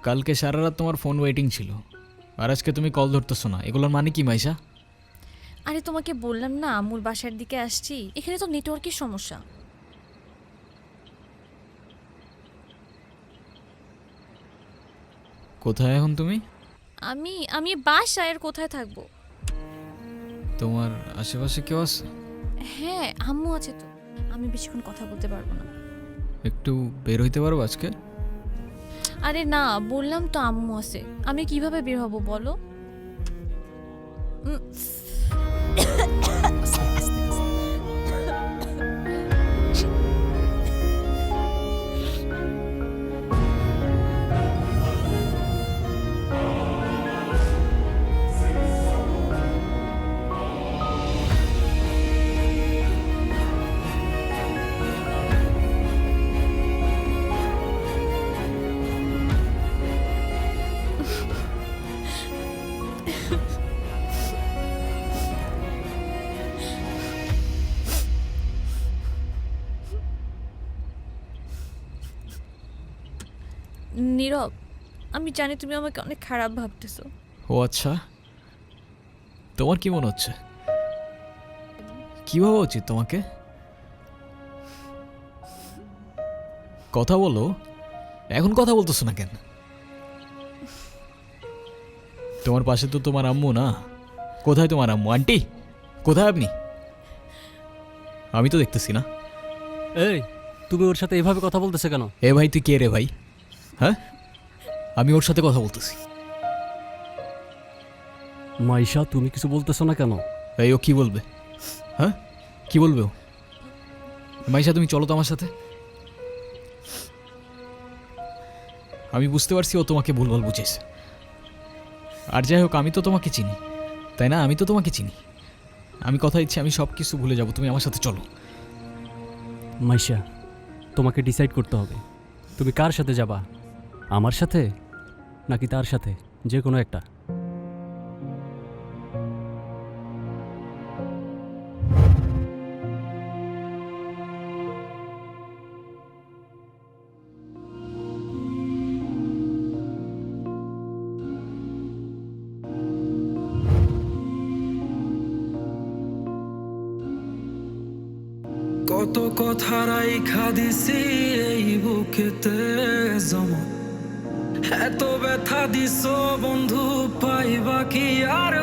কালকে সারা রাত তোমার ফোন ওয়েটিং ছিল, আর আজকে তুমি কল ধরতেছো না, এগুলোর মানে কি মাইশা? আরে তোমাকে বললাম না আম্মুর বাসার দিকে আসছি, এখানে তো নেটওয়ার্কের সমস্যা। কোথায় এখন তুমি? আমি আমি বাসায়, আর কোথায় থাকবো? তোমার আশেপাশে কেউ আছে? হ্যাঁ, আম্মু আছে তো। আমি বেশিক্ষণ কথা বলতে পারবো না। একটু বের হইতে পারবো আজকে? আরে না, বললাম তো আম্মু আছে, আমি কিভাবে বের হব বলো? উম, নীরব, আমি জানি তুমি আমাকে অনেক খারাপ ভাবতেছো। ও আচ্ছা, তোমার কি মনে হচ্ছে? কি ভাবা উচিত তোমাকে? কথা বলো, এখন কথা বলতেছো না কেন? তোমার পাশে তো তোমার আম্মু না? কোথায় তোমার আম্মু? আন্টি কোথায় আপনি? আমি তো দেখতেছি না। এই, তুমি ওর সাথে এভাবে কথা বলতেছে কেন? এ ভাই, তুই কে রে ভাই? হ্যাঁ, আমি ওর সাথে কথা বলতেছি। মাইশা, তুমি কিছু বলতেছো না কেন? এই, ও কি বলবে? হ্যাঁ, কি বলবে ও? মাইশা, তুমি চলো তো আমার সাথে। আমি বুঝতে পারছি ও তোমাকে ভুলভাল বুঝেছে। আর যাই হোক, আমি তো তোমাকে চিনি, তাই না? আমি তো তোমাকে চিনি। আমি কথা দিচ্ছি, আমি সব কিছু ভুলে যাব, তুমি আমার সাথে চলো। মাইশা, তোমাকে ডিসাইড করতে হবে তুমি কার সাথে যাবা, আমার সাথে নাকি তার সাথে, যে কোনো একটা। কত কথা রাইখা দিছি এই বুকেতে জমা, এত ব্যথা দিছো বন্ধু, পাইবা কি আর?